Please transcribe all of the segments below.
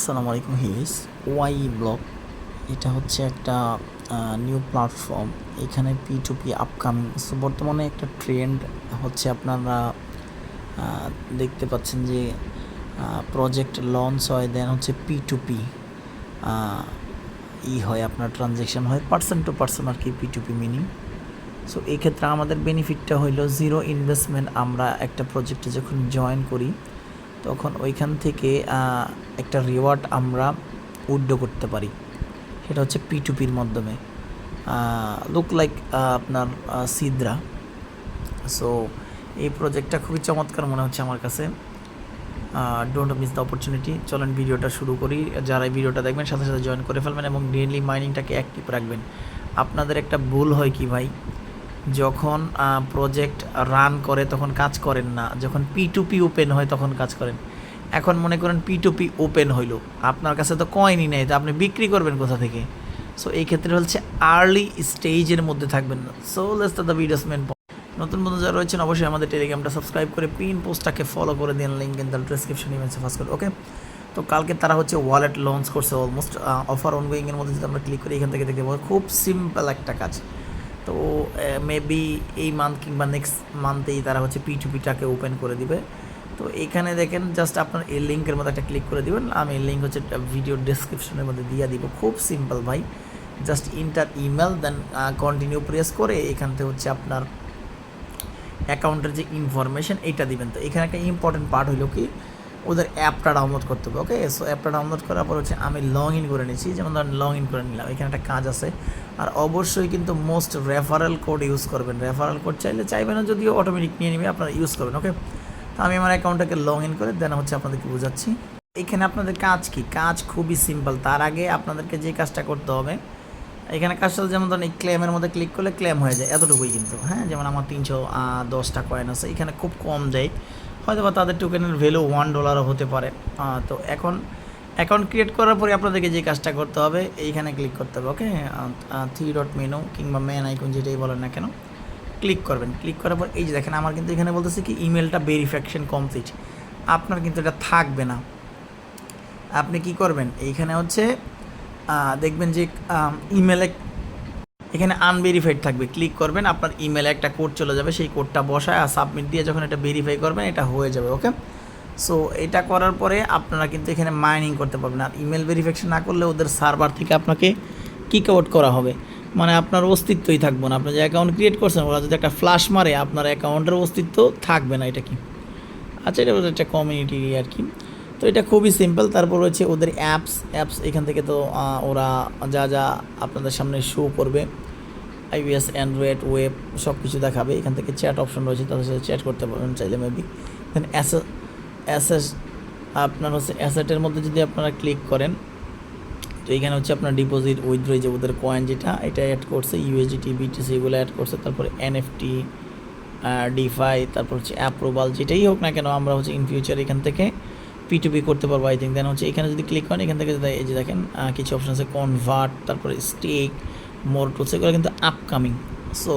আসসালামু আলাইকুম হিস Y blog. এটা হচ্ছে একটা নিউ প্ল্যাটফর্ম। এখানে P to P upcoming. So বর্তমানে একটা ট্রেন্ড হচ্ছে, আপনারা দেখতে পাচ্ছেন যে প্রজেক্ট লঞ্চ হয়, দেন হচ্ছে পি টু পি হয়, আপনার ট্রানজ্যাকশন হয় পার্সন টু পার্সন আর কি, P to P meaning. So এই ক্ষেত্রে আমাদের বেনিফিটটা হইলো জিরো ইনভেস্টমেন্ট। আমরা একটা প্রজেক্টে যখন জয়েন করি তখন ওইখান থেকে একটা রিওয়ার্ড আমরা উইথড্র করতে পারি। সেটা হচ্ছে পি টু পির মাধ্যমে, লুক লাইক আপনার সিদ্রা। সো এই প্রজেক্টটা খুবই চমৎকার মনে হচ্ছে আমার কাছে। Don't miss the opportunity. চলেন ভিডিওটা শুরু করি। যারা এই ভিডিওটা দেখবেন সাথে সাথে জয়েন করে ফেলবেন এবং ডেইলি মাইনিংটাকে অ্যাক্টিভ রাখবেন। আপনাদের একটা ভুল হয় কি ভাই, যখন প্রজেক্ট রান করে তখন কাজ করেন না, যখন পি টু পি ওপেন হয় তখন কাজ করেন। এখন মনে করেন পি টু পি ওপেন হইলো, আপনার কাছে তো কয়েনই নেই, তো আপনি বিক্রি করবেন কোথা থেকে? সো এই ক্ষেত্রে হচ্ছে আর্লি স্টেজের মধ্যে থাকবেন না। So let's the videos main. নতুন বন্ধু যারা রয়েছেন অবশ্যই আমাদের টেলিগ্রামটা সাবস্ক্রাইব করে পিন পোস্টটাকে ফলো করে দিন, লিঙ্ক ইন দ্য ডিসক্রিপশন ইমেজে ফার্স্ট করে। ওকে, তো কালকে তারা হচ্ছে ওয়ালেট লঞ্চ করছে অলমোস্ট। অফার অনগোয়িংয়ের মধ্যে যদি আমরা ক্লিক করি এখান থেকে দেখতে পাবো খুব সিম্পল একটা কাজ। তো মেবি এই মান্থ কিংবা নেক্সট মান্থেই তারা হচ্ছে পি টু পিটাকে ওপেন করে দিবে। তো এখানে দেখেন জাস্ট আপনার এই লিঙ্কের মধ্যে একটা ক্লিক করে দিবেন। আমি এই লিঙ্ক হচ্ছে ভিডিও ডিসক্রিপশনের মধ্যে দিয়ে দিব। খুব সিম্পল ভাই, just enter email then continue press করে এখান থেকে হচ্ছে আপনার অ্যাকাউন্টের যে ইনফরমেশন এইটা দিবেন। তো এখানে একটা ইম্পর্টেন্ট পার্ট হলো কি, ওদের অ্যাপটা ডাউনলোড করতে হবে। ওকে, সো অ্যাপটা ডাউনলোড করার পর হচ্ছে আমি লগ ইন করে নিয়েছি, যেমন ধরেন লগ ইন করে নিলাম। এখানে একটা কাজ আছে, আর অবশ্যই কিন্তু মোস্ট রেফারেল কোড ইউজ করবেন। রেফারেল কোড চাইবে না, যদিও অটোমেটিক নিয়ে নেবে, আপনারা ইউজ করবেন। ওকে, তো আমি আমার অ্যাকাউন্টটাকে লগ ইন করে দেন হচ্ছে আপনাদেরকে বোঝাচ্ছি। এখানে আপনাদের কাজ কি, কাজ খুবই সিম্পল। তার আগে আপনাদেরকে যে কাজটা করতে হবে, এখানে কাজটা যেমন ধরেন এই ক্লেমের মধ্যে ক্লিক করলে ক্লেম হয়ে যায়, এতটুকুই কিন্তু। হ্যাঁ, যেমন আমার 310টা কয়েন আছে, এখানে খুব কম দেয়, হয়তো বা তাদের টোকেনের ভ্যালু $1 হতে পারে। তো এখন অ্যাকাউন্ট ক্রিয়েট করার পরে আপনাদেরকে যে কাজটা করতে হবে, এইখানে ক্লিক করতে হবে। ওকে, 3 ডট মেনু কিংবা ম্যান আইকন যেটাই বলেন না কেন, ক্লিক করবেন। ক্লিক করার পর এই যে দেখেন আমার কিন্তু এখানে বলতেছে কি ইমেলটা ভেরিফিকেশন কমপ্লিট। আপনার কিন্তু এটা থাকবে না। আপনি কি করবেন, এইখানে হচ্ছে দেখবেন যে ইমেলে এখানে আনভেরিফাইড থাকবে, ক্লিক করবেন, আপনার ইমেলে একটা কোড চলে যাবে, সেই কোডটা বসায় আর সাবমিট দিয়ে যখন এটা ভেরিফাই করবেন এটা হয়ে যাবে। ওকে, সো এটা করার পরে আপনারা কিন্তু এখানে মাইনিং করতে পারবেন। আর ইমেল ভেরিফিকেশন না করলে ওদের সার্ভার থেকে আপনাকে কিক আউট করা হবে, মানে আপনার অস্তিত্বই থাকবে না। আপনি যে অ্যাকাউন্ট ক্রিয়েট করছেন ওরা যদি একটা ফ্লাশ মারে আপনার অ্যাকাউন্টের অস্তিত্ব থাকবে না। এটা কি, আচ্ছা, এটা একটা কমিউনিটি আর কি। তো এটা খুবই সিম্পল। তারপর হচ্ছে ওদের অ্যাপস এখান থেকে তো ওরা যা যা আপনাদের সামনে শো করবে, iOS অ্যান্ড্রয়েড ওয়েব সব কিছু দেখাবে। এখান থেকে চ্যাট অপশন রয়েছে, তাদের সাথে চ্যাট করতে পারবেন চাইলে মেবি। দেন অ্যাসেস আপনার হচ্ছে অ্যাসেটের মধ্যে যদি আপনারা ক্লিক করেন, তো এইখানে হচ্ছে আপনার ডিপোজিট উইথড্র, যে ওদের কয়েন যেটা এটা অ্যাড করছে, ইউএসডিটি বিটিসি এগুলো অ্যাড করছে, তারপরে এনএফটি, ডিফাই, তারপর হচ্ছে অ্যাপ্রুভাল, যেটাই হোক না কেন আমরা হচ্ছে ইন ফিউচার এখান থেকে পি টু পি করতে পারবো আই থিঙ্ক। দেন হচ্ছে এখানে যদি ক্লিক করেন এখান থেকে এই যে দেখেন কিছু অপশন আছে, কনভার্ট, তারপরে স্টেক, মোর টুলস, এগুলো কিন্তু upcoming. So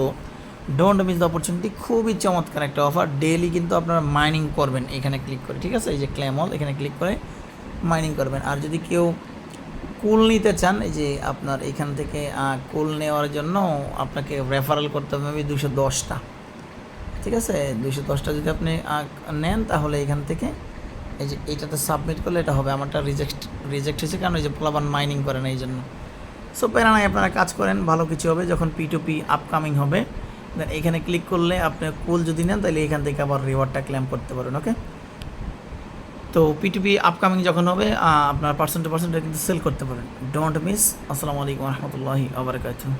don't miss the opportunity. খুবই চমৎকার একটা অফার। ডেইলি কিন্তু আপনারা মাইনিং করবেন এখানে ক্লিক করে, ঠিক আছে? এই যে ক্লেম অল, এখানে ক্লিক করে মাইনিং করবেন। আর যদি কেউ কুল নিতে চান, এই যে আপনার এখান থেকে কুল নেওয়ার জন্য আপনাকে রেফারেল করতে হবে আমি 210টা, ঠিক আছে? 210টা যদি আপনি নেন তাহলে এখান থেকে এই যে এইটাতে সাবমিট করলে এটা হবে। আমারটা রিজেক্ট হয়েছে কারণ এই যে পোলাবান মাইনিং করে না, এই জন্য। সো প্যারা নাই, আপনারা কাজ করেন, ভালো কিছু হবে। যখন পি টু পি আপকামিং হবে দেন এখানে ক্লিক করলে আপনি কুল যদি নেন তাহলে এখান থেকে আবার রিওয়ার্ডটা ক্লেম করতে পারেন। ওকে, তো পি টু পি আপকামিং যখন হবে আপনার পার্সেন্ট টু পার্সেন্ট কিন্তু সেল করতে পারেন। Don't miss. আসসালামু আলাইকুম রহমতুল্লাহি ওয়া বারাকাতুহু।